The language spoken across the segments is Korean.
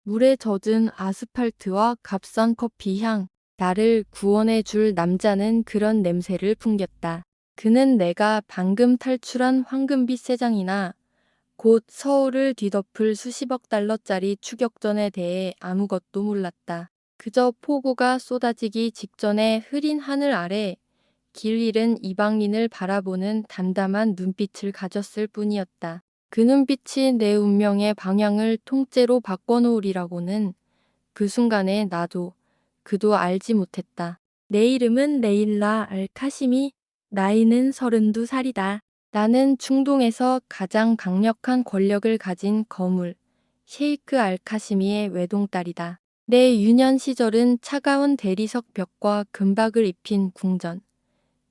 물에 젖은 아스팔트와 값싼 커피 향, 나를 구원해 줄 남자는 그런 냄새를 풍겼다. 그는 내가 방금 탈출한 황금빛 새장이나 곧 서울을 뒤덮을 수십억 달러짜리 추격전에 대해 아무것도 몰랐다. 그저 폭우가 쏟아지기 직전에 흐린 하늘 아래 길 잃은 이방인을 바라보는 담담한 눈빛을 가졌을 뿐이었다. 그 눈빛이 내 운명의 방향을 통째로 바꿔놓으리라고는 그 순간에 나도 그도 알지 못했다. 내 이름은 레일라 알카시미, 나이는 32살이다. 나는 중동에서 가장 강력한 권력을 가진 거물, 셰이크 알카시미의 외동딸이다. 내 유년 시절은 차가운 대리석 벽과 금박을 입힌 궁전,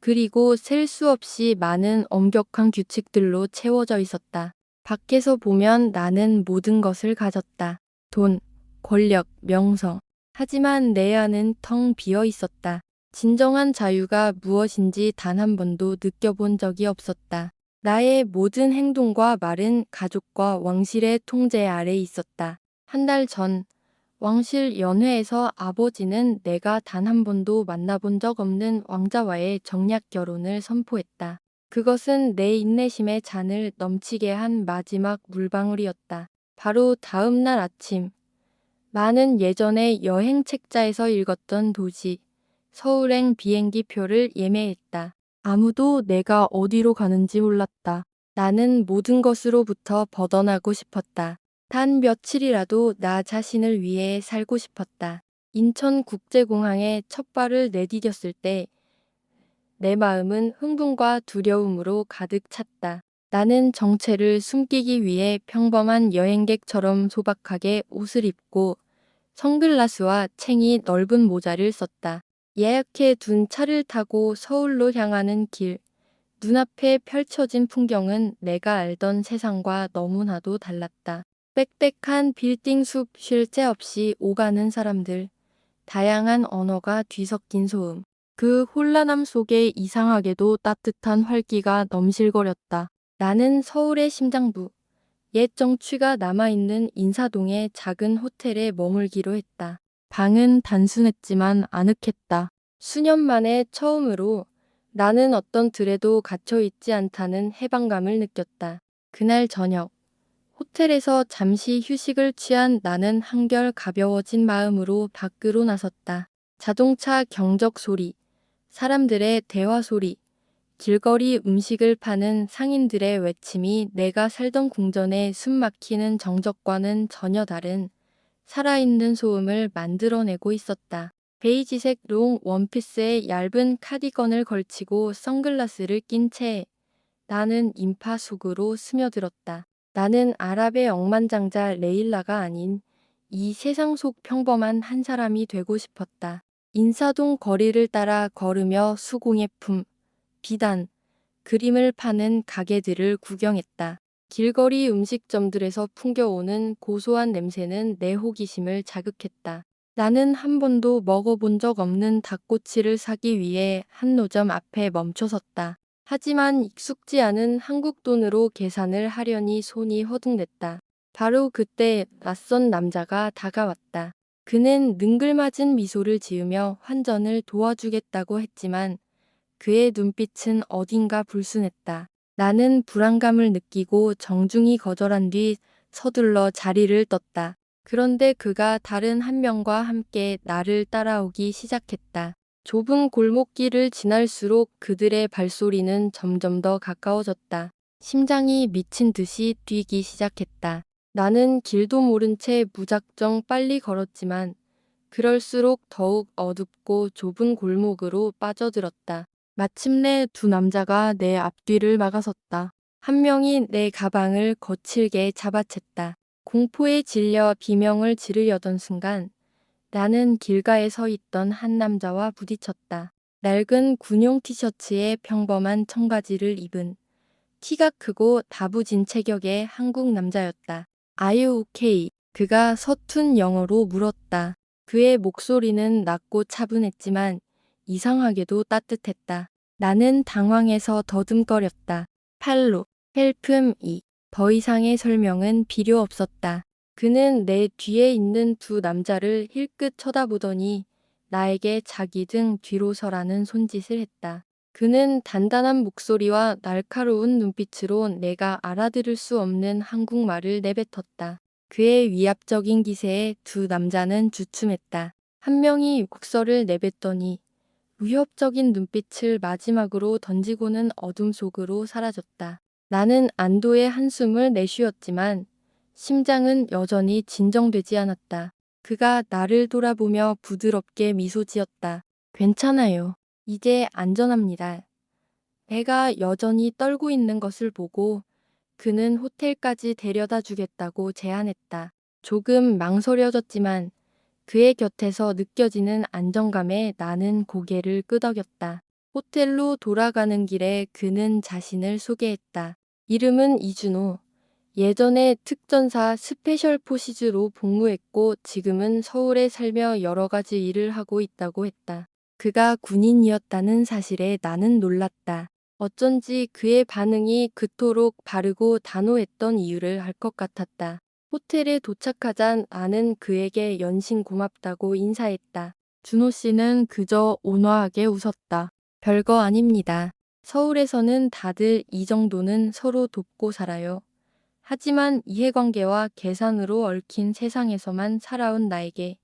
그리고 셀 수 없이 많은 엄격한 규칙들로 채워져 있었다. 밖에서 보면 나는 모든 것을 가졌다. 돈, 권력, 명성. 하지만 내 안은 텅 비어 있었다. 진정한 자유가 무엇인지 단 한 번도 느껴본 적이 없었다. 나의 모든 행동과 말은 가족과 왕실의 통제 아래 있었다. 한 달 전, 왕실 연회에서 아버지는 내가 단 한 번도 만나본 적 없는 왕자와의 정략 결혼을 선포했다. 그것은 내 인내심의 잔을 넘치게 한 마지막 물방울이었다. 바로 다음 날 아침, 나는 예전에 여행 책자에서 읽었던 도시, 서울행 비행기 표를 예매했다. 아무도 내가 어디로 가는지 몰랐다. 나는 모든 것으로부터 벗어나고 싶었다. 단 며칠이라도 나 자신을 위해 살고 싶었다. 인천국제공항에 첫 발을 내디뎠을 때 내 마음은 흥분과 두려움으로 가득 찼다. 나는 정체를 숨기기 위해 평범한 여행객처럼 소박하게 옷을 입고 선글라스와 챙이 넓은 모자를 썼다. 예약해 둔 차를 타고 서울로 향하는 길. 눈앞에 펼쳐진 풍경은 내가 알던 세상과 너무나도 달랐다. 빽빽한 빌딩 숲, 쉴 새 없이 오가는 사람들, 다양한 언어가 뒤섞인 소음. 그 혼란함 속에 이상하게도 따뜻한 활기가 넘실거렸다. 나는 서울의 심장부, 옛 정취가 남아있는 인사동의 작은 호텔에 머물기로 했다. 방은 단순했지만 아늑했다. 수년 만에 처음으로 나는 어떤 틀에도 갇혀있지 않다는 해방감을 느꼈다. 그날 저녁, 호텔에서 잠시 휴식을 취한 나는 한결 가벼워진 마음으로 밖으로 나섰다. 자동차 경적 소리, 사람들의 대화 소리, 길거리 음식을 파는 상인들의 외침이 내가 살던 궁전의 숨막히는 정적과는 전혀 다른 살아있는 소음을 만들어내고 있었다. 베이지색 롱 원피스에 얇은 카디건을 걸치고 선글라스를 낀 채 나는 인파 속으로 스며들었다. 나는 아랍의 억만장자 레일라가 아닌 이 세상 속 평범한 한 사람이 되고 싶었다. 인사동 거리를 따라 걸으며 수공예품, 비단, 그림을 파는 가게들을 구경했다. 길거리 음식점들에서 풍겨오는 고소한 냄새는 내 호기심을 자극했다. 나는 한 번도 먹어본 적 없는 닭꼬치를 사기 위해 한 노점 앞에 멈춰섰다. 하지만 익숙지 않은 한국 돈으로 계산을 하려니 손이 허둥댔다. 바로 그때 낯선 남자가 다가왔다. 그는 능글맞은 미소를 지으며 환전을 도와주겠다고 했지만 그의 눈빛은 어딘가 불순했다. 나는 불안감을 느끼고 정중히 거절한 뒤 서둘러 자리를 떴다. 그런데 그가 다른 한 명과 함께 나를 따라오기 시작했다. 좁은 골목길을 지날수록 그들의 발소리는 점점 더 가까워졌다. 심장이 미친 듯이 뛰기 시작했다. 나는 길도 모른 채 무작정 빨리 걸었지만 그럴수록 더욱 어둡고 좁은 골목으로 빠져들었다. 마침내 두 남자가 내 앞뒤를 막아섰다. 한 명이 내 가방을 거칠게 잡아챘다. 공포에 질려 비명을 지르려던 순간 나는 길가에 서 있던 한 남자와 부딪혔다. 낡은 군용 티셔츠에 평범한 청바지를 입은 키가 크고 다부진 체격의 한국 남자였다. Are you okay? 그가 서툰 영어로 물었다. 그의 목소리는 낮고 차분했지만 이상하게도 따뜻했다. 나는 당황해서 더듬거렸다. 팔로, 헬프 미. 더 이상의 설명은 필요 없었다. 그는 내 뒤에 있는 두 남자를 힐끗 쳐다보더니 나에게 자기 등 뒤로 서라는 손짓을 했다. 그는 단단한 목소리와 날카로운 눈빛으로 내가 알아들을 수 없는 한국말을 내뱉었다. 그의 위압적인 기세에 두 남자는 주춤했다. 한 명이 욕설을 내뱉더니 위협적인 눈빛을 마지막으로 던지고는 어둠 속으로 사라졌다. 나는 안도의 한숨을 내쉬었지만 심장은 여전히 진정되지 않았다. 그가 나를 돌아보며 부드럽게 미소 지었다. 괜찮아요. 이제 안전합니다. 배가 여전히 떨고 있는 것을 보고 그는 호텔까지 데려다 주겠다고 제안했다. 조금 망설여졌지만 그의 곁에서 느껴지는 안정감에 나는 고개를 끄덕였다. 호텔로 돌아가는 길에 그는 자신을 소개했다. 이름은 이준호. 예전에 특전사 스페셜 포시즈로 복무했고 지금은 서울에 살며 여러 가지 일을 하고 있다고 했다. 그가 군인이었다는 사실에 나는 놀랐다. 어쩐지 그의 반응이 그토록 바르고 단호했던 이유를 알 것 같았다. 호텔에 도착하자 나는 그에게 연신 고맙다고 인사했다. 준호 씨는 그저 온화하게 웃었다. 별거 아닙니다. 서울에서는 다들 이 정도는 서로 돕고 살아요. 하지만 이해관계와 계산으로 얽힌 세상에서만 살아온 나에게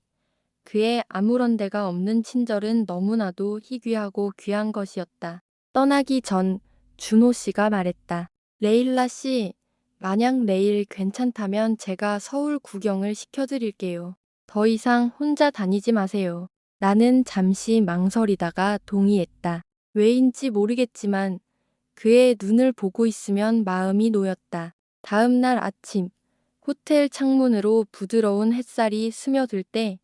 그의 아무런 데가 없는 친절은 너무나도 희귀하고 귀한 것이었다. 떠나기 전 준호 씨가 말했다. 레일라 씨, 만약 내일 괜찮다면 제가 서울 구경을 시켜드릴게요. 더 이상 혼자 다니지 마세요. 나는 잠시 망설이다가 동의했다. 왜인지 모르겠지만 그의 눈을 보고 있으면 마음이 놓였다. 다음 날 아침, 호텔 창문으로 부드러운 햇살이 스며들 때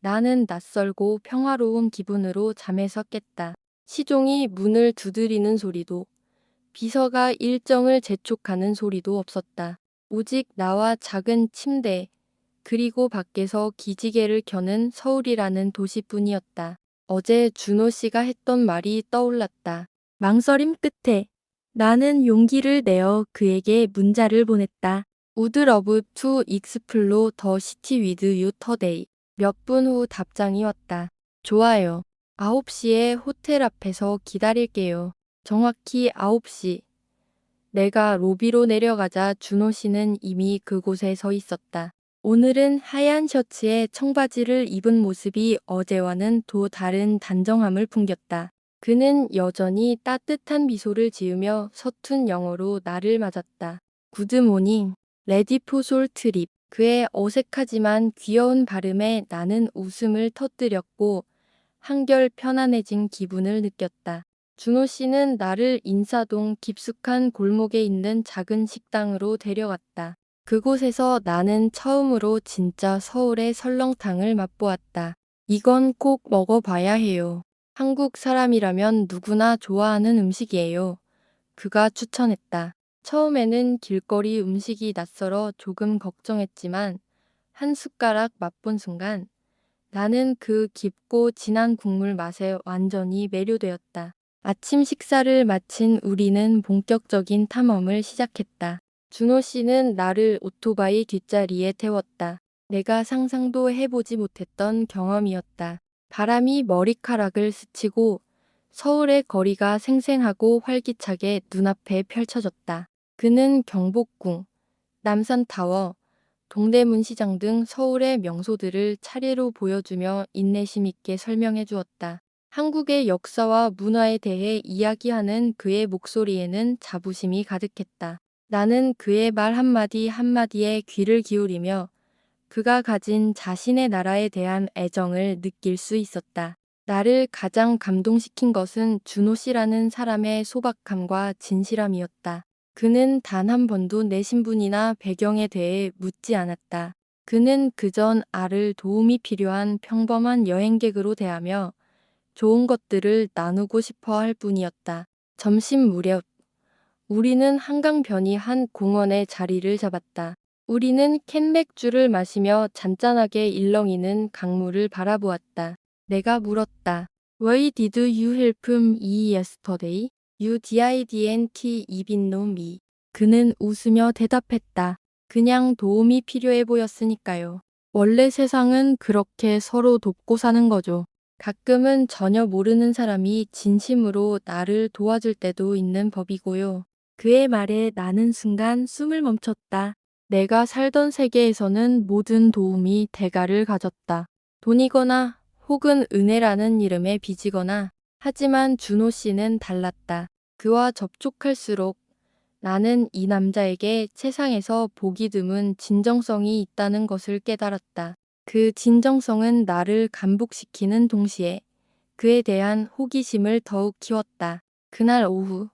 나는 낯설고 평화로운 기분으로 잠에서 깼다. 시종이 문을 두드리는 소리도, 비서가 일정을 재촉하는 소리도 없었다. 오직 나와 작은 침대, 그리고 밖에서 기지개를 켜는 서울이라는 도시뿐이었다. 어제 준호 씨가 했던 말이 떠올랐다. 망설임 끝에 나는 용기를 내어 그에게 문자를 보냈다. Would love to explore the city with you today. 몇 분 후 답장이 왔다. 좋아요. 9시에 호텔 앞에서 기다릴게요. 정확히 9시. 내가 로비로 내려가자 준호 씨는 이미 그곳에 서 있었다. 오늘은 하얀 셔츠에 청바지를 입은 모습이 어제와는 또 다른 단정함을 풍겼다. 그는 여전히 따뜻한 미소를 지으며 서툰 영어로 나를 맞았다. 굿모닝, 레디 포솔 트립. 그의 어색하지만 귀여운 발음에 나는 웃음을 터뜨렸고 한결 편안해진 기분을 느꼈다. 준호 씨는 나를 인사동 깊숙한 골목에 있는 작은 식당으로 데려갔다. 그곳에서 나는 처음으로 진짜 서울의 설렁탕을 맛보았다. 이건 꼭 먹어봐야 해요. 한국 사람이라면 누구나 좋아하는 음식이에요. 그가 추천했다. 처음에는 길거리 음식이 낯설어 조금 걱정했지만 한 숟가락 맛본 순간 나는 그 깊고 진한 국물 맛에 완전히 매료되었다. 아침 식사를 마친 우리는 본격적인 탐험을 시작했다. 준호 씨는 나를 오토바이 뒷자리에 태웠다. 내가 상상도 해보지 못했던 경험이었다. 바람이 머리카락을 스치고 서울의 거리가 생생하고 활기차게 눈앞에 펼쳐졌다. 그는 경복궁, 남산타워, 동대문 시장 등 서울의 명소들을 차례로 보여주며 인내심 있게 설명해 주었다. 한국의 역사와 문화에 대해 이야기하는 그의 목소리에는 자부심이 가득했다. 나는 그의 말 한마디 한마디에 귀를 기울이며 그가 가진 자신의 나라에 대한 애정을 느낄 수 있었다. 나를 가장 감동시킨 것은 준호 씨라는 사람의 소박함과 진실함이었다. 그는 단 한 번도 내 신분이나 배경에 대해 묻지 않았다. 그는 그전 알을 도움이 필요한 평범한 여행객으로 대하며 좋은 것들을 나누고 싶어 할 뿐이었다. 점심 무렵, 우리는 한강변이 한 공원에 자리를 잡았다. 우리는 캔맥주를 마시며 잔잔하게 일렁이는 강물을 바라보았다. 내가 물었다. Why did you help me yesterday? You didn't even know me. 그는 웃으며 대답했다. 그냥 도움이 필요해 보였으니까요. 원래 세상은 그렇게 서로 돕고 사는 거죠. 가끔은 전혀 모르는 사람이 진심으로 나를 도와줄 때도 있는 법이고요. 그의 말에 나는 순간 숨을 멈췄다. 내가 살던 세계에서는 모든 도움이 대가를 가졌다. 돈이거나 혹은 은혜라는 이름에 빚이거나. 하지만 준호 씨는 달랐다. 그와 접촉할수록 나는 이 남자에게 세상에서 보기 드문 진정성이 있다는 것을 깨달았다. 그 진정성은 나를 감복시키는 동시에 그에 대한 호기심을 더욱 키웠다. 그날 오후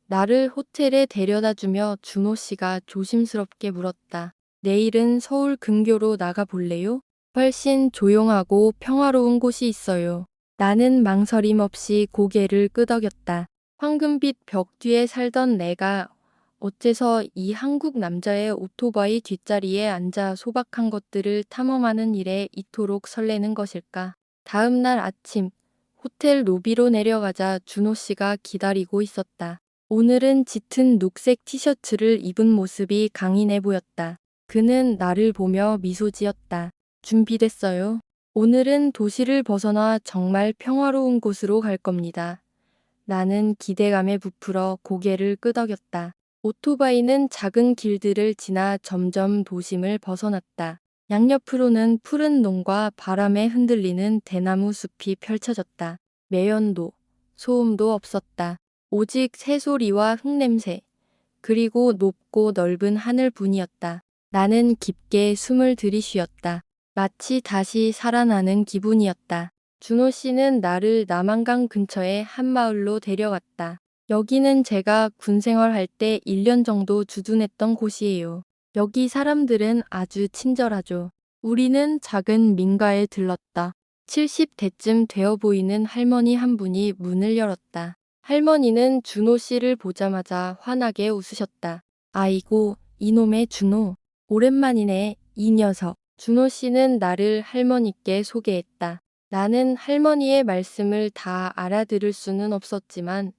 나를 호텔에 데려다 주며 준호 씨가 조심스럽게 물었다. 내일은 서울 근교로 나가 볼래요? 훨씬 조용하고 평화로운 곳이 있어요. 나는 망설임 없이 고개를 끄덕였다. 황금빛 벽 뒤에 살던 내가 어째서 이 한국 남자의 오토바이 뒷자리에 앉아 소박한 것들을 탐험하는 일에 이토록 설레는 것일까? 다음 날 아침 호텔 로비로 내려가자 준호 씨가 기다리고 있었다. 오늘은 짙은 녹색 티셔츠를 입은 모습이 강인해 보였다. 그는 나를 보며 미소 지었다. 준비됐어요? 오늘은 도시를 벗어나 정말 평화로운 곳으로 갈 겁니다. 나는 기대감에 부풀어 고개를 끄덕였다. 오토바이는 작은 길들을 지나 점점 도심을 벗어났다. 양옆으로는 푸른 농과 바람에 흔들리는 대나무 숲이 펼쳐졌다. 매연도, 소음도 없었다. 오직 새소리와 흙냄새, 그리고 높고 넓은 하늘뿐이었다. 나는 깊게 숨을 들이쉬었다. 마치 다시 살아나는 기분이었다. 준호 씨는 나를 남한강 근처의 한 마을로 데려갔다. 여기는 제가 군 생활할 때 1년 정도 주둔했던 곳이에요. 여기 사람들은 아주 친절하죠. 우리는 작은 민가에 들렀다. 70대쯤 되어 보이는 할머니 한 분이 문을 열었다. 할머니는 준호 씨를 보자마자 환하게 웃으셨다. 아이고, 이놈의 준호. 오랜만이네, 이 녀석. 준호 씨는 나를 할머니께 소개했다. 나는 할머니의 말씀을 다 알아들을 수는 없었지만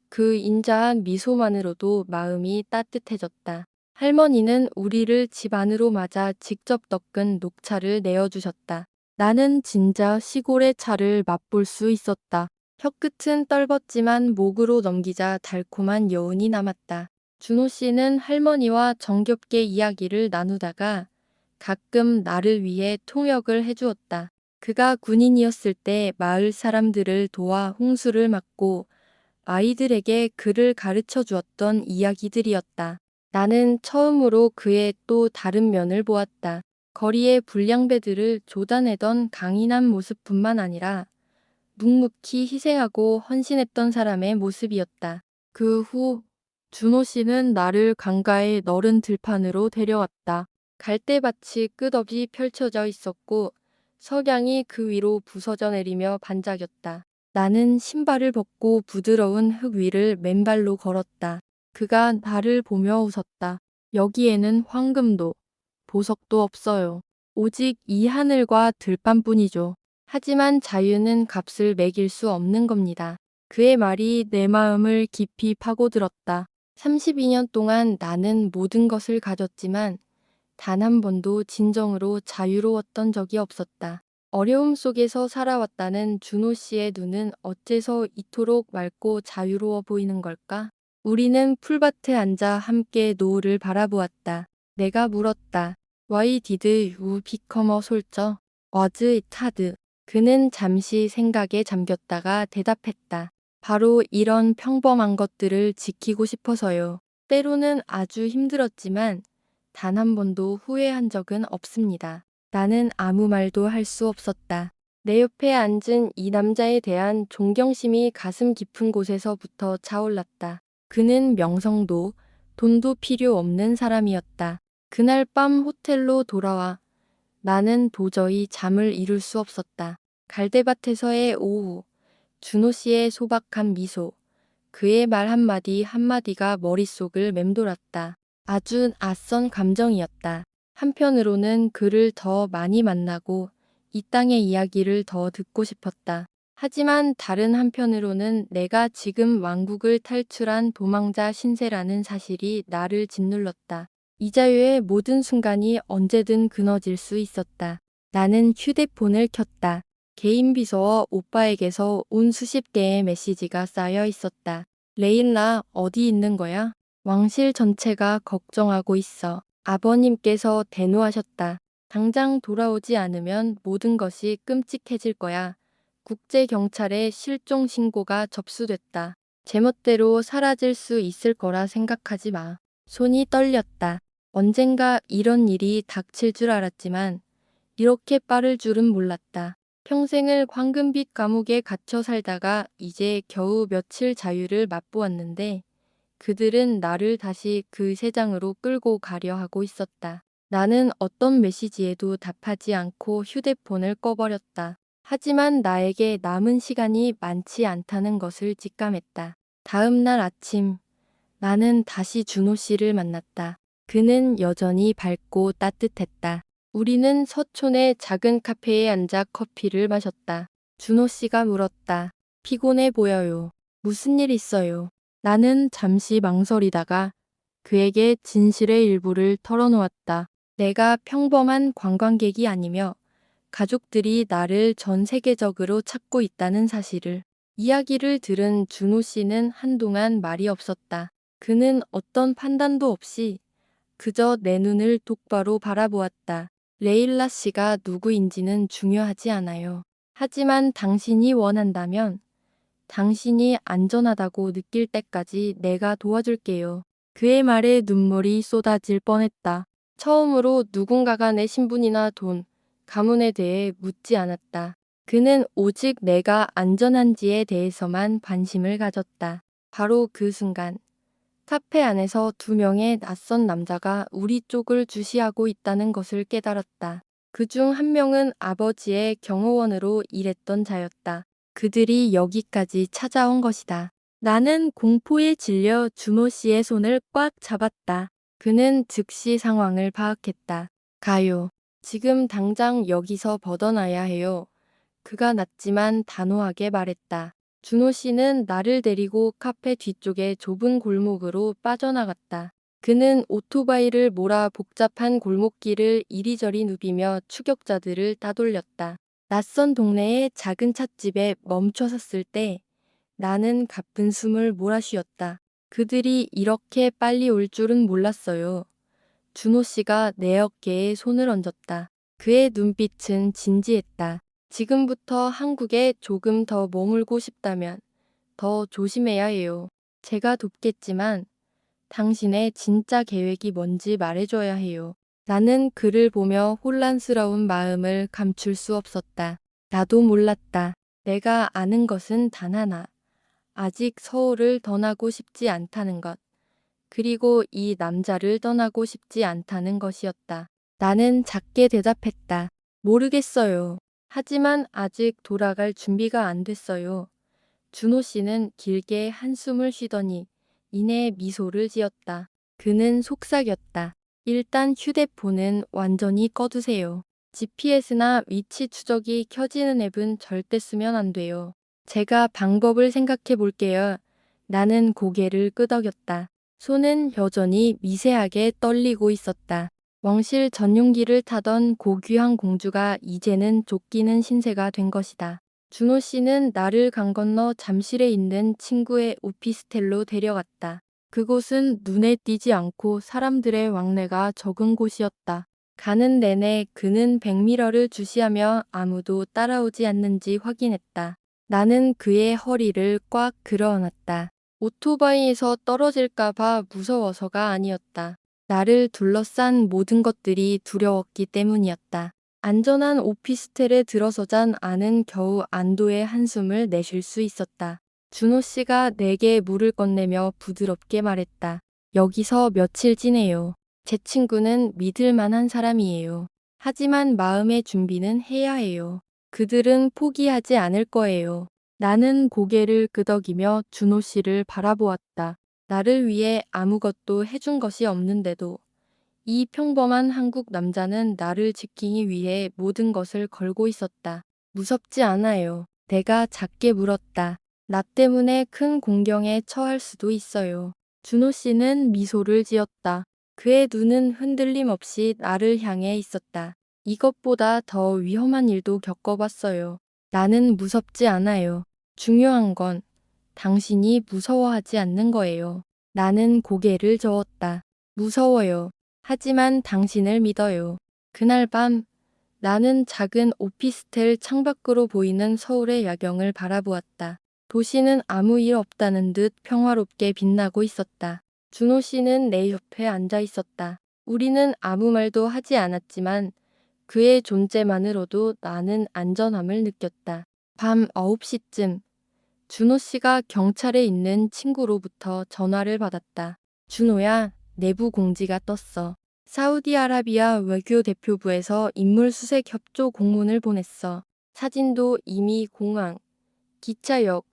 그 인자한 미소만으로도 마음이 따뜻해졌다. 할머니는 우리를 집 안으로 맞아 직접 떫은 녹차를 내어주셨다. 나는 진짜 시골의 차를 맛볼 수 있었다. 혀끝은 떨궜지만 목으로 넘기자 달콤한 여운이 남았다. 준호 씨는 할머니와 정겹게 이야기를 나누다가 가끔 나를 위해 통역을 해주었다. 그가 군인이었을 때 마을 사람들을 도와 홍수를 막고 아이들에게 글을 가르쳐 주었던 이야기들이었다. 나는 처음으로 그의 또 다른 면을 보았다. 거리의 불량배들을 조다내던 강인한 모습뿐만 아니라 묵묵히 희생하고 헌신했던 사람의 모습이었다. 그 후 준호 씨는 나를 강가의 너른 들판으로 데려왔다. 갈대밭이 끝없이 펼쳐져 있었고 석양이 그 위로 부서져 내리며 반짝였다. 나는 신발을 벗고 부드러운 흙 위를 맨발로 걸었다. 그가 나를 보며 웃었다. 여기에는 황금도, 보석도 없어요. 오직 이 하늘과 들판뿐이죠. 하지만 자유는 값을 매길 수 없는 겁니다. 그의 말이 내 마음을 깊이 파고들었다. 32년 동안 나는 모든 것을 가졌지만 단 한 번도 진정으로 자유로웠던 적이 없었다. 어려움 속에서 살아왔다는 준호 씨의 눈은 어째서 이토록 맑고 자유로워 보이는 걸까? 우리는 풀밭에 앉아 함께 노을을 바라보았다. 내가 물었다. Why did you become a soldier? Was it hard? 그는 잠시 생각에 잠겼다가 대답했다. 바로 이런 평범한 것들을 지키고 싶어서요. 때로는 아주 힘들었지만 단 한 번도 후회한 적은 없습니다. 나는 아무 말도 할 수 없었다. 내 옆에 앉은 이 남자에 대한 존경심이 가슴 깊은 곳에서부터 차올랐다. 그는 명성도 돈도 필요 없는 사람이었다. 그날 밤 호텔로 돌아와 나는 도저히 잠을 이룰 수 없었다. 갈대밭에서의 오후, 준호 씨의 소박한 미소, 그의 말 한마디 한마디가 머릿속을 맴돌았다. 아주 낯선 감정이었다. 한편으로는 그를 더 많이 만나고 이 땅의 이야기를 더 듣고 싶었다. 하지만 다른 한편으로는 내가 지금 왕국을 탈출한 도망자 신세라는 사실이 나를 짓눌렀다. 이자유의 모든 순간이 언제든 끊어질 수 있었다. 나는 휴대폰을 켰다. 개인 비서와 오빠에게서 온 수십 개의 메시지가 쌓여 있었다. 레일라, 어디 있는 거야? 왕실 전체가 걱정하고 있어. 아버님께서 대노하셨다. 당장 돌아오지 않으면 모든 것이 끔찍해질 거야. 국제경찰에 실종 신고가 접수됐다. 제멋대로 사라질 수 있을 거라 생각하지 마. 손이 떨렸다. 언젠가 이런 일이 닥칠 줄 알았지만 이렇게 빠를 줄은 몰랐다. 평생을 황금빛 감옥에 갇혀 살다가 이제 겨우 며칠 자유를 맛보았는데 그들은 나를 다시 그 세상으로 끌고 가려 하고 있었다. 나는 어떤 메시지에도 답하지 않고 휴대폰을 꺼버렸다. 하지만 나에게 남은 시간이 많지 않다는 것을 직감했다. 다음 날 아침, 나는 다시 준호 씨를 만났다. 그는 여전히 밝고 따뜻했다. 우리는 서촌의 작은 카페에 앉아 커피를 마셨다. 준호 씨가 물었다. 피곤해 보여요. 무슨 일 있어요? 나는 잠시 망설이다가 그에게 진실의 일부를 털어놓았다. 내가 평범한 관광객이 아니며 가족들이 나를 전 세계적으로 찾고 있다는 사실을. 이야기를 들은 준호 씨는 한동안 말이 없었다. 그는 어떤 판단도 없이 그저 내 눈을 똑바로 바라보았다. 레일라 씨가 누구인지는 중요하지 않아요. 하지만 당신이 원한다면 당신이 안전하다고 느낄 때까지 내가 도와줄게요. 그의 말에 눈물이 쏟아질 뻔했다. 처음으로 누군가가 내 신분이나 돈, 가문에 대해 묻지 않았다. 그는 오직 내가 안전한지에 대해서만 관심을 가졌다. 바로 그 순간, 카페 안에서 두 명의 낯선 남자가 우리 쪽을 주시하고 있다는 것을 깨달았다. 그중 한 명은 아버지의 경호원으로 일했던 자였다. 그들이 여기까지 찾아온 것이다. 나는 공포에 질려 준호 씨의 손을 꽉 잡았다. 그는 즉시 상황을 파악했다. 가요. 지금 당장 여기서 벗어나야 해요. 그가 낮지만 단호하게 말했다. 준호 씨는 나를 데리고 카페 뒤쪽의 좁은 골목으로 빠져나갔다. 그는 오토바이를 몰아 복잡한 골목길을 이리저리 누비며 추격자들을 따돌렸다. 낯선 동네의 작은 찻집에 멈춰 섰을 때 나는 가쁜 숨을 몰아쉬었다. 그들이 이렇게 빨리 올 줄은 몰랐어요. 준호 씨가 내 어깨에 손을 얹었다. 그의 눈빛은 진지했다. 지금부터 한국에 조금 더 머물고 싶다면 더 조심해야 해요. 제가 돕겠지만 당신의 진짜 계획이 뭔지 말해줘야 해요. 나는 그를 보며 혼란스러운 마음을 감출 수 없었다. 나도 몰랐다. 내가 아는 것은 단 하나. 아직 서울을 떠나고 싶지 않다는 것. 그리고 이 남자를 떠나고 싶지 않다는 것이었다. 나는 작게 대답했다. 모르겠어요. 하지만 아직 돌아갈 준비가 안 됐어요. 준호 씨는 길게 한숨을 쉬더니 이내 미소를 지었다. 그는 속삭였다. 일단 휴대폰은 완전히 꺼두세요. GPS나 위치 추적이 켜지는 앱은 절대 쓰면 안 돼요. 제가 방법을 생각해 볼게요. 나는 고개를 끄덕였다. 손은 여전히 미세하게 떨리고 있었다. 왕실 전용기를 타던 고귀한 공주가 이제는 쫓기는 신세가 된 것이다. 준호 씨는 나를 강 건너 잠실에 있는 친구의 오피스텔로 데려갔다. 그곳은 눈에 띄지 않고 사람들의 왕래가 적은 곳이었다. 가는 내내 그는 백미러를 주시하며 아무도 따라오지 않는지 확인했다. 나는 그의 허리를 꽉 끌어안았다. 오토바이에서 떨어질까봐 무서워서가 아니었다. 나를 둘러싼 모든 것들이 두려웠기 때문이었다. 안전한 오피스텔에 들어서잔 아는 겨우 안도의 한숨을 내쉴 수 있었다. 준호 씨가 내게 물을 건네며 부드럽게 말했다. 여기서 며칠 지내요. 제 친구는 믿을 만한 사람이에요. 하지만 마음의 준비는 해야 해요. 그들은 포기하지 않을 거예요. 나는 고개를 끄덕이며 준호 씨를 바라보았다. 나를 위해 아무것도 해준 것이 없는데도 이 평범한 한국 남자는 나를 지키기 위해 모든 것을 걸고 있었다. 무섭지 않아요. 내가 작게 물었다. 나 때문에 큰 공경에 처할 수도 있어요. 준호 씨는 미소를 지었다. 그의 눈은 흔들림 없이 나를 향해 있었다. 이것보다 더 위험한 일도 겪어봤어요. 나는 무섭지 않아요. 중요한 건 당신이 무서워하지 않는 거예요. 나는 고개를 저었다. 무서워요. 하지만 당신을 믿어요. 그날 밤 나는 작은 오피스텔 창밖으로 보이는 서울의 야경을 바라보았다. 도시는 아무 일 없다는 듯 평화롭게 빛나고 있었다. 준호 씨는 내 옆에 앉아 있었다. 우리는 아무 말도 하지 않았지만 그의 존재만으로도 나는 안전함을 느꼈다. 밤 9시쯤 준호 씨가 경찰에 있는 친구로부터 전화를 받았다. 준호야, 내부 공지가 떴어. 사우디아라비아 외교대표부에서 인물수색 협조 공문을 보냈어. 사진도 이미 공항, 기차역,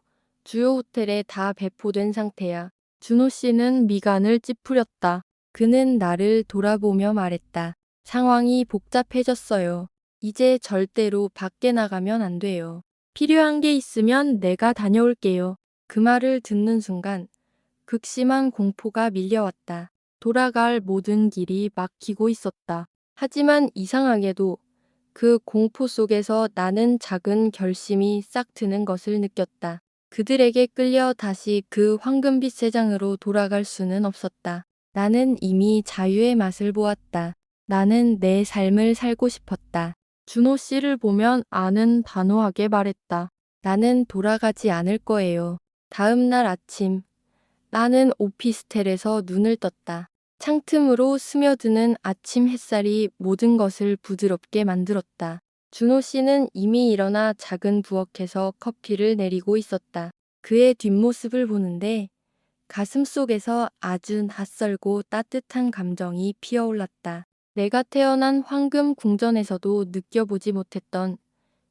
주요 호텔에 다 배포된 상태야. 준호 씨는 미간을 찌푸렸다. 그는 나를 돌아보며 말했다. 상황이 복잡해졌어요. 이제 절대로 밖에 나가면 안 돼요. 필요한 게 있으면 내가 다녀올게요. 그 말을 듣는 순간 극심한 공포가 밀려왔다. 돌아갈 모든 길이 막히고 있었다. 하지만 이상하게도 그 공포 속에서 나는 작은 결심이 싹 트는 것을 느꼈다. 그들에게 끌려 다시 그 황금빛 세상으로 돌아갈 수는 없었다. 나는 이미 자유의 맛을 보았다. 나는 내 삶을 살고 싶었다. 준호 씨를 보면 아는 단호하게 말했다. 나는 돌아가지 않을 거예요. 다음 날 아침, 나는 오피스텔에서 눈을 떴다. 창틈으로 스며드는 아침 햇살이 모든 것을 부드럽게 만들었다. 준호 씨는 이미 일어나 작은 부엌에서 커피를 내리고 있었다. 그의 뒷모습을 보는데 가슴 속에서 아주 낯설고 따뜻한 감정이 피어올랐다. 내가 태어난 황금 궁전에서도 느껴보지 못했던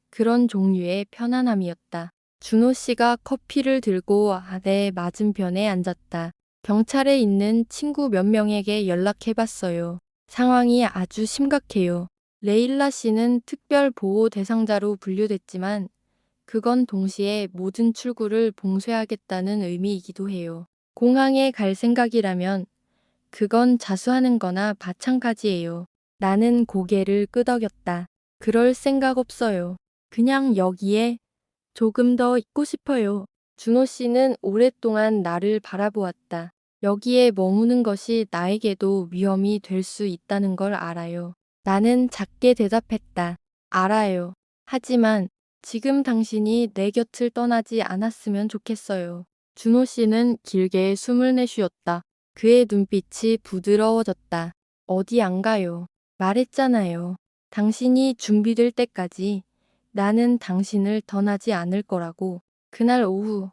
그런 종류의 편안함이었다. 준호 씨가 커피를 들고 내 맞은편에 앉았다. 경찰에 있는 친구 몇 명에게 연락해봤어요. 상황이 아주 심각해요. 레일라 씨는 특별 보호 대상자로 분류됐지만 그건 동시에 모든 출구를 봉쇄하겠다는 의미이기도 해요. 공항에 갈 생각이라면 그건 자수하는 거나 마찬가지예요. 나는 고개를 끄덕였다. 그럴 생각 없어요. 그냥 여기에 조금 더 있고 싶어요. 준호 씨는 오랫동안 나를 바라보았다. 여기에 머무는 것이 나에게도 위험이 될 수 있다는 걸 알아요. 나는 작게 대답했다. 알아요. 하지만 지금 당신이 내 곁을 떠나지 않았으면 좋겠어요. 준호 씨는 길게 숨을 내쉬었다. 그의 눈빛이 부드러워졌다. 어디 안 가요. 말했잖아요. 당신이 준비될 때까지 나는 당신을 떠나지 않을 거라고. 그날 오후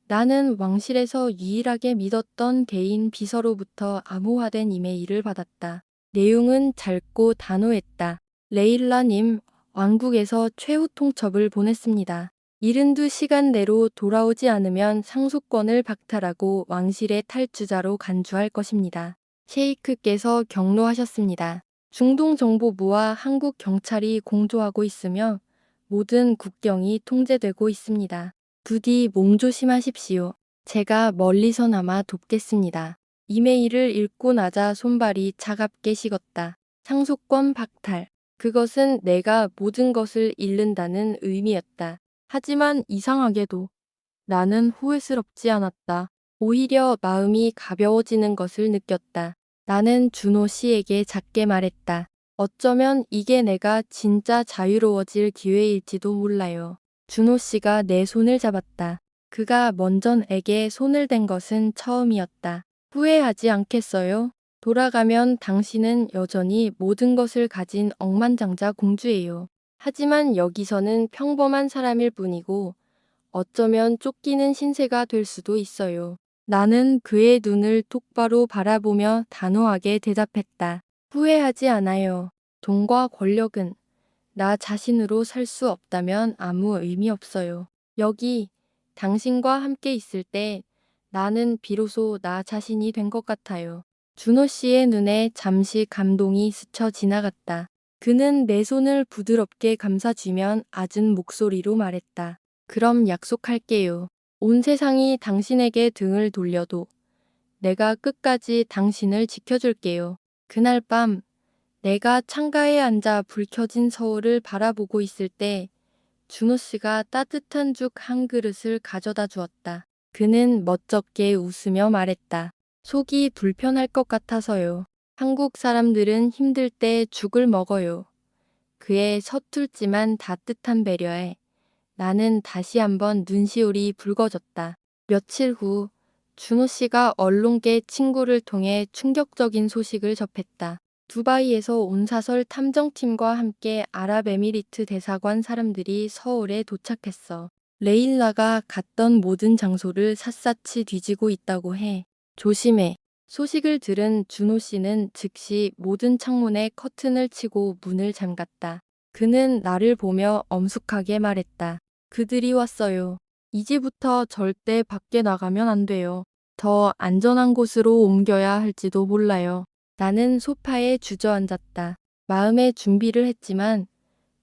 나는 왕실에서 유일하게 믿었던 개인 비서로부터 암호화된 이메일을 받았다. 내용은 짧고 단호했다. 레일라님, 왕국에서 최후 통첩을 보냈습니다. 72시간 내로 돌아오지 않으면 상속권을 박탈하고 왕실의 탈주자로 간주할 것입니다. 셰이크께서 경로하셨습니다. 중동정보부와 한국 경찰이 공조하고 있으며 모든 국경이 통제되고 있습니다. 부디 몸조심하십시오. 제가 멀리서나마 돕겠습니다. 이메일을 읽고 나자 손발이 차갑게 식었다. 상속권 박탈. 그것은 내가 모든 것을 잃는다는 의미였다. 하지만 이상하게도 나는 후회스럽지 않았다. 오히려 마음이 가벼워지는 것을 느꼈다. 나는 준호 씨에게 작게 말했다. 어쩌면 이게 내가 진짜 자유로워질 기회일지도 몰라요. 준호 씨가 내 손을 잡았다. 그가 먼저 내게 손을 댄 것은 처음이었다. 후회하지 않겠어요? 돌아가면 당신은 여전히 모든 것을 가진 억만장자 공주예요. 하지만 여기서는 평범한 사람일 뿐이고 어쩌면 쫓기는 신세가 될 수도 있어요. 나는 그의 눈을 똑바로 바라보며 단호하게 대답했다. 후회하지 않아요. 돈과 권력은 나 자신으로 살 수 없다면 아무 의미 없어요. 여기 당신과 함께 있을 때 나는 비로소 나 자신이 된 것 같아요. 준호 씨의 눈에 잠시 감동이 스쳐 지나갔다. 그는 내 손을 부드럽게 감싸주면 잦은 목소리로 말했다. 그럼 약속할게요. 온 세상이 당신에게 등을 돌려도 내가 끝까지 당신을 지켜줄게요. 그날 밤 내가 창가에 앉아 불 켜진 서울을 바라보고 있을 때 준호 씨가 따뜻한 죽 한 그릇을 가져다 주었다. 그는 멋쩍게 웃으며 말했다. 속이 불편할 것 같아서요. 한국 사람들은 힘들 때 죽을 먹어요. 그의 서툴지만 따뜻한 배려에 나는 다시 한번 눈시울이 붉어졌다. 며칠 후 준호 씨가 언론계 친구를 통해 충격적인 소식을 접했다. 두바이에서 온 사설 탐정팀과 함께 아랍에미리트 대사관 사람들이 서울에 도착했어. 레일라가 갔던 모든 장소를 샅샅이 뒤지고 있다고 해. 조심해. 소식을 들은 준호 씨는 즉시 모든 창문에 커튼을 치고 문을 잠갔다. 그는 나를 보며 엄숙하게 말했다. 그들이 왔어요. 이제부터 절대 밖에 나가면 안 돼요. 더 안전한 곳으로 옮겨야 할지도 몰라요. 나는 소파에 주저앉았다. 마음의 준비를 했지만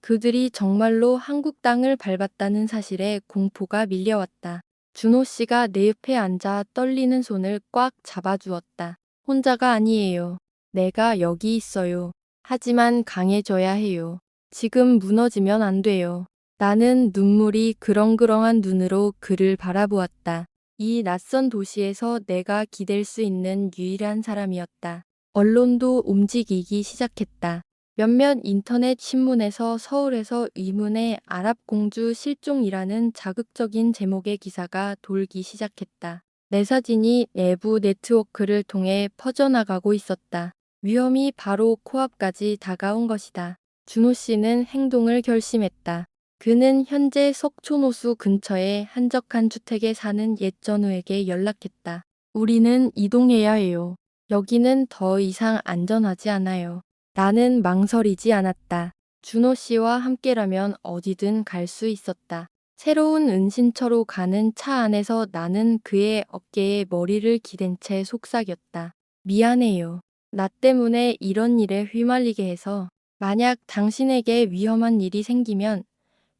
그들이 정말로 한국 땅을 밟았다는 사실에 공포가 밀려왔다. 준호 씨가 내 옆에 앉아 떨리는 손을 꽉 잡아주었다. 혼자가 아니에요. 내가 여기 있어요. 하지만 강해져야 해요. 지금 무너지면 안 돼요. 나는 눈물이 그렁그렁한 눈으로 그를 바라보았다. 이 낯선 도시에서 내가 기댈 수 있는 유일한 사람이었다. 언론도 움직이기 시작했다. 몇몇 인터넷 신문에서 서울에서 의문의 아랍 공주 실종이라는 자극적인 제목의 기사가 돌기 시작했다. 내 사진이 내부 네트워크를 통해 퍼져나가고 있었다. 위험이 바로 코앞까지 다가온 것이다. 준호 씨는 행동을 결심했다. 그는 현재 석촌호수 근처의 한적한 주택에 사는 옛 전우에게 연락했다. 우리는 이동해야 해요. 여기는 더 이상 안전하지 않아요. 나는 망설이지 않았다. 준호 씨와 함께라면 어디든 갈 수 있었다. 새로운 은신처로 가는 차 안에서 나는 그의 어깨에 머리를 기댄 채 속삭였다. 미안해요. 나 때문에 이런 일에 휘말리게 해서. 만약 당신에게 위험한 일이 생기면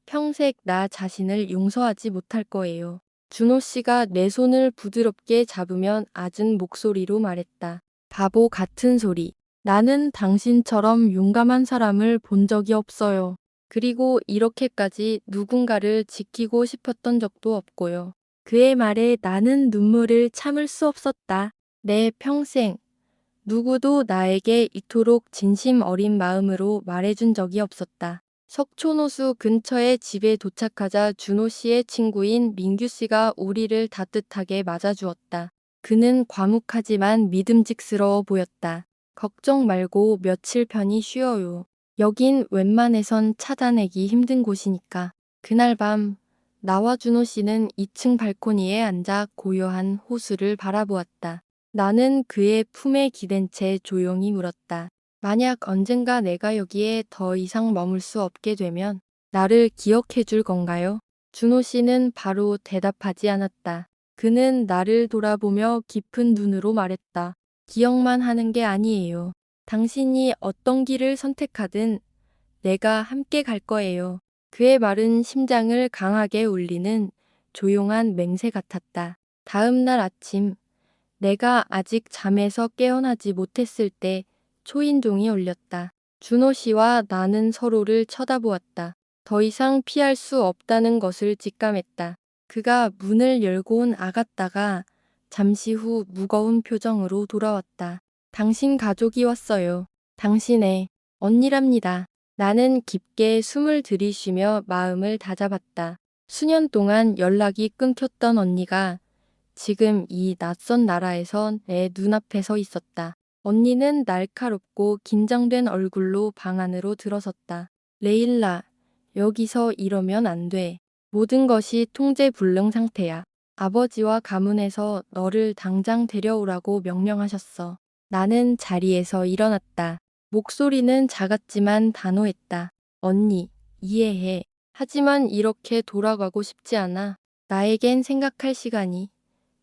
평생 나 자신을 용서하지 못할 거예요. 준호 씨가 내 손을 부드럽게 잡으면 잦은 목소리로 말했다. 바보 같은 소리. 나는 당신처럼 용감한 사람을 본 적이 없어요. 그리고 이렇게까지 누군가를 지키고 싶었던 적도 없고요. 그의 말에 나는 눈물을 참을 수 없었다. 내 평생 누구도 나에게 이토록 진심 어린 마음으로 말해준 적이 없었다. 석촌호수 근처의 집에 도착하자 준호 씨의 친구인 민규 씨가 우리를 따뜻하게 맞아주었다. 그는 과묵하지만 믿음직스러워 보였다. 걱정 말고 며칠 편히 쉬어요. 여긴 웬만해선 찾아내기 힘든 곳이니까. 그날 밤 나와 준호 씨는 2층 발코니에 앉아 고요한 호수를 바라보았다. 나는 그의 품에 기댄 채 조용히 물었다. 만약 언젠가 내가 여기에 더 이상 머물 수 없게 되면 나를 기억해 줄 건가요? 준호 씨는 바로 대답하지 않았다. 그는 나를 돌아보며 깊은 눈으로 말했다. 기억만 하는 게 아니에요. 당신이 어떤 길을 선택하든 내가 함께 갈 거예요. 그의 말은 심장을 강하게 울리는 조용한 맹세 같았다. 다음 날 아침 내가 아직 잠에서 깨어나지 못했을 때 초인종이 울렸다. 준호 씨와 나는 서로를 쳐다보았다. 더 이상 피할 수 없다는 것을 직감했다. 그가 문을 열고 온 아가따가 잠시 후 무거운 표정으로 돌아왔다. 당신 가족이 왔어요. 당신의 언니랍니다. 나는 깊게 숨을 들이쉬며 마음을 다잡았다. 수년 동안 연락이 끊겼던 언니가 지금 이 낯선 나라에서 내 눈앞에 서 있었다. 언니는 날카롭고 긴장된 얼굴로 방 안으로 들어섰다. 레일라, 여기서 이러면 안 돼. 모든 것이 통제불능 상태야. 아버지와 가문에서 너를 당장 데려오라고 명령하셨어. 나는 자리에서 일어났다. 목소리는 작았지만 단호했다. 언니, 이해해. 하지만 이렇게 돌아가고 싶지 않아. 나에겐 생각할 시간이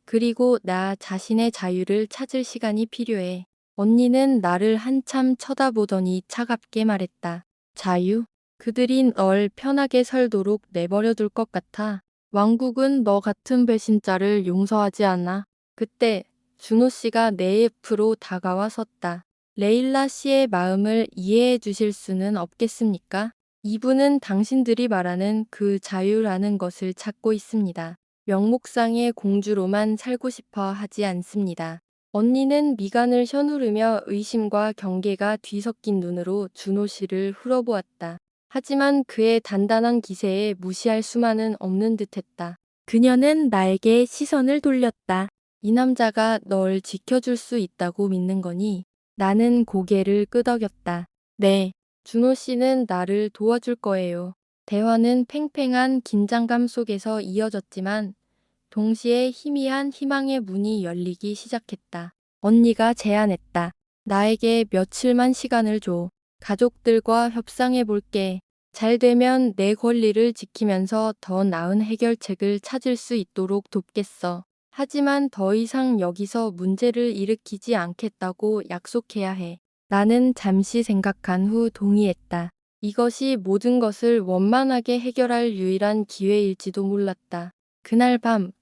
그리고 나 자신의 자유를 찾을 시간이 필요해. 언니는 나를 한참 쳐다보더니 차갑게 말했다. 자유? 그들이 널 편하게 살도록 내버려 둘 것 같아. 왕국은 너 같은 배신자를 용서하지 않아. 그때 준호 씨가 내 옆으로 다가와 섰다. 레일라 씨의 마음을 이해해 주실 수는 없겠습니까? 이분은 당신들이 말하는 그 자유라는 것을 찾고 있습니다. 명목상의 공주로만 살고 싶어 하지 않습니다. 언니는 미간을 혀누르며 의심과 경계가 뒤섞인 눈으로 준호 씨를 흘어보았다. 하지만 그의 단단한 기세에 무시할 수만은 없는 듯했다. 그녀는 나에게 시선을 돌렸다. 이 남자가 널 지켜줄 수 있다고 믿는 거니? 나는 고개를 끄덕였다. 네. 준호 씨는 나를 도와줄 거예요. 대화는 팽팽한 긴장감 속에서 이어졌지만 동시에 희미한 희망의 문이 열리기 시작했다. 언니가 제안했다. 나에게 며칠만 시간을 줘. 가족들과 협상해 볼게. 잘 되면 내 권리를 지키면서 더 나은 해결책을 찾을 수 있도록 돕겠어. 하지만 더 이상 여기서 문제를 일으키지 않겠다고 약속해야 해. 나는 잠시 생각한 후 동의했다. 이것이 모든 것을 원만하게 해결할 유일한 기회일지도 몰랐다. 그날 밤,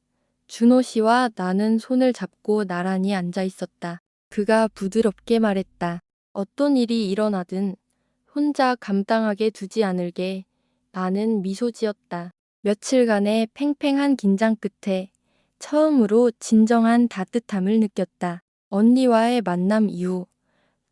준호 씨와 나는 손을 잡고 나란히 앉아 있었다. 그가 부드럽게 말했다. 어떤 일이 일어나든 혼자 감당하게 두지 않을게. 나는 미소 지었다. 며칠간의 팽팽한 긴장 끝에 처음으로 진정한 따뜻함을 느꼈다. 언니와의 만남 이후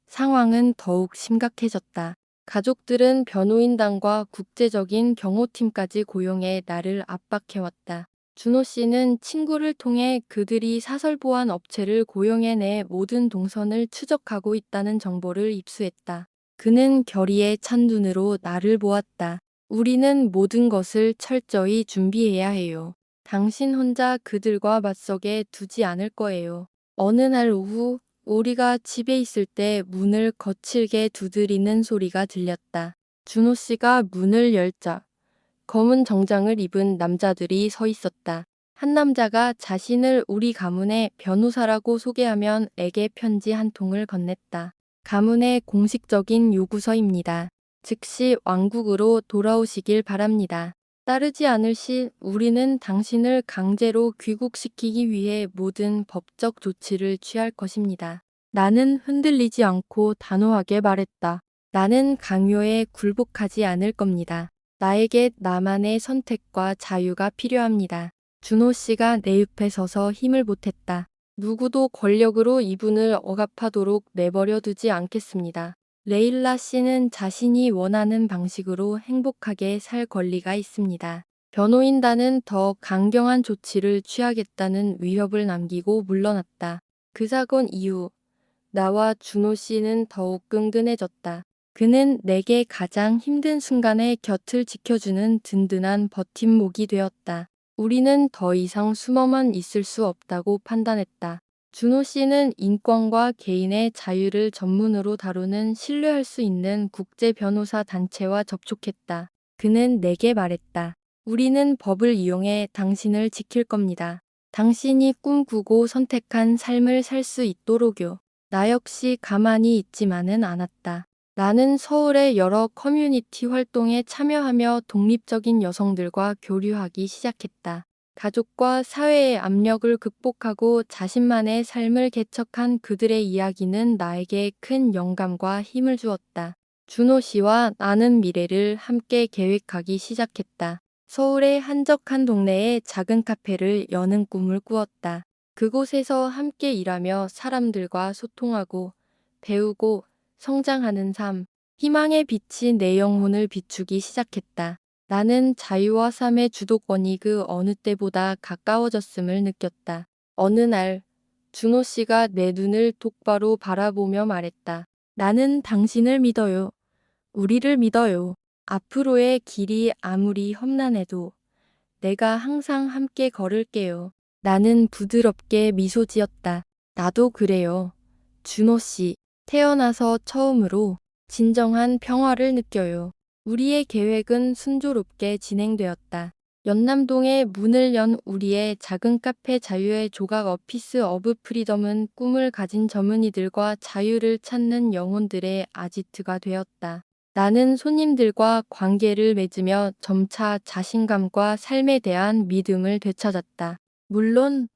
상황은 더욱 심각해졌다. 가족들은 변호인단과 국제적인 경호팀까지 고용해 나를 압박해왔다. 준호 씨는 친구를 통해 그들이 사설보안 업체를 고용해 내 모든 동선을 추적하고 있다는 정보를 입수했다. 그는 결의에 찬 눈으로 나를 보았다. 우리는 모든 것을 철저히 준비해야 해요. 당신 혼자 그들과 맞서게 두지 않을 거예요. 어느 날 오후 우리가 집에 있을 때 문을 거칠게 두드리는 소리가 들렸다. 준호 씨가 문을 열자 검은 정장을 입은 남자들이 서 있었다. 한 남자가 자신을 우리 가문의 변호사라고 소개하면 에게 편지 한 통을 건넸다. 가문의 공식적인 요구서입니다. 즉시 왕국으로 돌아오시길 바랍니다. 따르지 않을 시 우리는 당신을 강제로 귀국시키기 위해 모든 법적 조치를 취할 것입니다. 나는 흔들리지 않고 단호하게 말했다. 나는 강요에 굴복하지 않을 겁니다. 나에게 나만의 선택과 자유가 필요합니다. 준호 씨가 내 옆에 서서 힘을 보탰다. 누구도 권력으로 이분을 억압하도록 내버려 두지 않겠습니다. 레일라 씨는 자신이 원하는 방식으로 행복하게 살 권리가 있습니다. 변호인단은 더 강경한 조치를 취하겠다는 위협을 남기고 물러났다. 그 사건 이후 나와 준호 씨는 더욱 끈끈해졌다. 그는 내게 가장 힘든 순간에 곁을 지켜주는 든든한 버팀목이 되었다. 우리는 더 이상 숨어만 있을 수 없다고 판단했다. 준호 씨는 인권과 개인의 자유를 전문으로 다루는 신뢰할 수 있는 국제 변호사 단체와 접촉했다. 그는 내게 말했다. 우리는 법을 이용해 당신을 지킬 겁니다. 당신이 꿈꾸고 선택한 삶을 살 수 있도록요. 나 역시 가만히 있지만은 않았다. 나는 서울의 여러 커뮤니티 활동에 참여하며 독립적인 여성들과 교류하기 시작했다. 가족과 사회의 압력을 극복하고 자신만의 삶을 개척한 그들의 이야기는 나에게 큰 영감과 힘을 주었다. 준호 씨와 나는 미래를 함께 계획하기 시작했다. 서울의 한적한 동네에 작은 카페를 여는 꿈을 꾸었다. 그곳에서 함께 일하며 사람들과 소통하고 배우고 성장하는 삶, 희망의 빛이 내 영혼을 비추기 시작했다. 나는 자유와 삶의 주도권이 그 어느 때보다 가까워졌음을 느꼈다. 어느 날, 준호 씨가 내 눈을 똑바로 바라보며 말했다. 나는 당신을 믿어요. 우리를 믿어요. 앞으로의 길이 아무리 험난해도 내가 항상 함께 걸을게요. 나는 부드럽게 미소 지었다. 나도 그래요. 준호 씨, 태어나서 처음으로 진정한 평화를 느껴요. 우리의 계획은 순조롭게 진행되었다. 연남동에 문을 연 우리의 작은 카페 자유의 조각 어피스 어브 프리덤은 꿈을 가진 젊은이들과 자유를 찾는 영혼들의 아지트가 되었다. 나는 손님들과 관계를 맺으며 점차 자신감과 삶에 대한 믿음을 되찾았다. 물론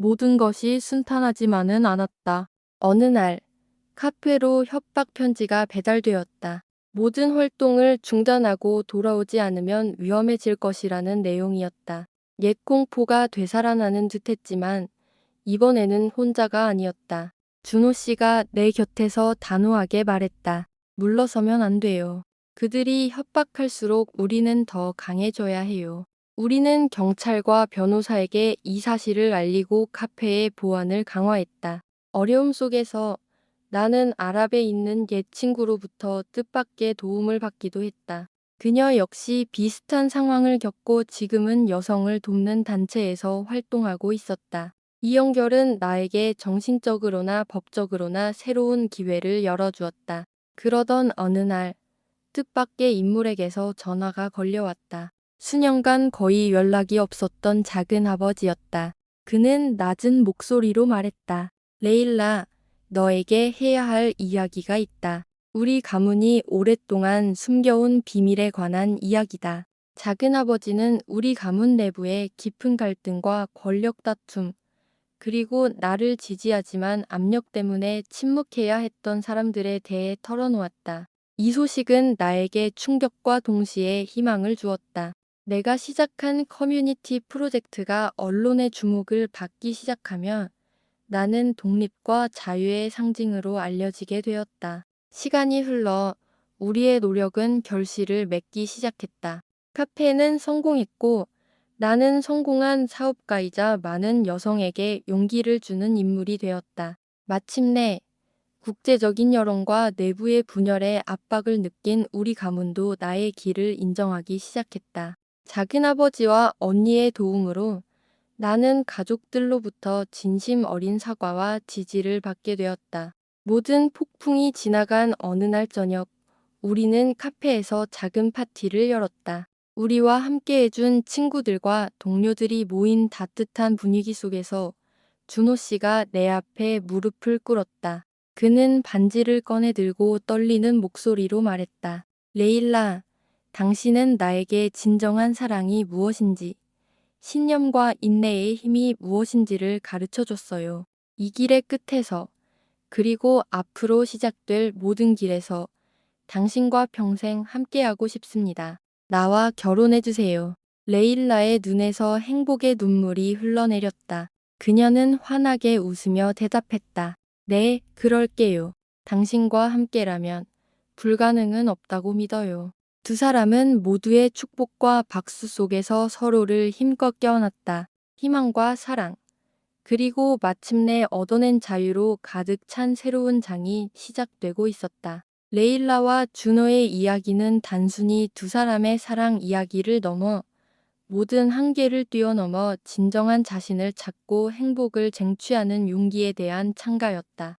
모든 것이 순탄하지만은 않았다. 어느 날 카페로 협박 편지가 배달되었다. 모든 활동을 중단하고 돌아오지 않으면 위험해질 것이라는 내용이었다. 옛 공포가 되살아나는 듯했지만 이번에는 혼자가 아니었다. 준호 씨가 내 곁에서 단호하게 말했다. 물러서면 안 돼요. 그들이 협박할수록 우리는 더 강해져야 해요. 우리는 경찰과 변호사에게 이 사실을 알리고 카페의 보안을 강화했다. 어려움 속에서 나는 아랍에 있는 옛 친구로부터 뜻밖의 도움을 받기도 했다. 그녀 역시 비슷한 상황을 겪고 지금은 여성을 돕는 단체에서 활동하고 있었다. 이 연결은 나에게 정신적으로나 법적으로나 새로운 기회를 열어주었다. 그러던 어느 날 뜻밖의 인물에게서 전화가 걸려왔다. 수년간 거의 연락이 없었던 작은 아버지였다. 그는 낮은 목소리로 말했다. 레일라, 너에게 해야 할 이야기가 있다. 우리 가문이 오랫동안 숨겨온 비밀에 관한 이야기다. 작은아버지는 우리 가문 내부의 깊은 갈등과 권력 다툼, 그리고 나를 지지하지만 압력 때문에 침묵해야 했던 사람들에 대해 털어놓았다. 이 소식은 나에게 충격과 동시에 희망을 주었다. 내가 시작한 커뮤니티 프로젝트가 언론의 주목을 받기 시작하면 나는 독립과 자유의 상징으로 알려지게 되었다. 시간이 흘러 우리의 노력은 결실을 맺기 시작했다. 카페는 성공했고 나는 성공한 사업가이자 많은 여성에게 용기를 주는 인물이 되었다. 마침내 국제적인 여론과 내부의 분열에 압박을 느낀 우리 가문도 나의 길을 인정하기 시작했다. 작은아버지와 언니의 도움으로 나는 가족들로부터 진심 어린 사과와 지지를 받게 되었다. 모든 폭풍이 지나간 어느 날 저녁, 우리는 카페에서 작은 파티를 열었다. 우리와 함께 해준 친구들과 동료들이 모인 따뜻한 분위기 속에서 준호 씨가 내 앞에 무릎을 꿇었다. 그는 반지를 꺼내 들고 떨리는 목소리로 말했다. 레일라, 당신은 나에게 진정한 사랑이 무엇인지, 신념과 인내의 힘이 무엇인지를 가르쳐 줬어요. 이 길의 끝에서, 그리고 앞으로 시작될 모든 길에서 당신과 평생 함께하고 싶습니다. 나와 결혼해 주세요. 레일라의 눈에서 행복의 눈물이 흘러내렸다. 그녀는 환하게 웃으며 대답했다. 네, 그럴게요. 당신과 함께라면 불가능은 없다고 믿어요. 두 사람은 모두의 축복과 박수 속에서 서로를 힘껏 껴안았다. 희망과 사랑, 그리고 마침내 얻어낸 자유로 가득 찬 새로운 장이 시작되고 있었다. 레일라와 준호의 이야기는 단순히 두 사람의 사랑 이야기를 넘어 모든 한계를 뛰어넘어 진정한 자신을 찾고 행복을 쟁취하는 용기에 대한 찬가였다.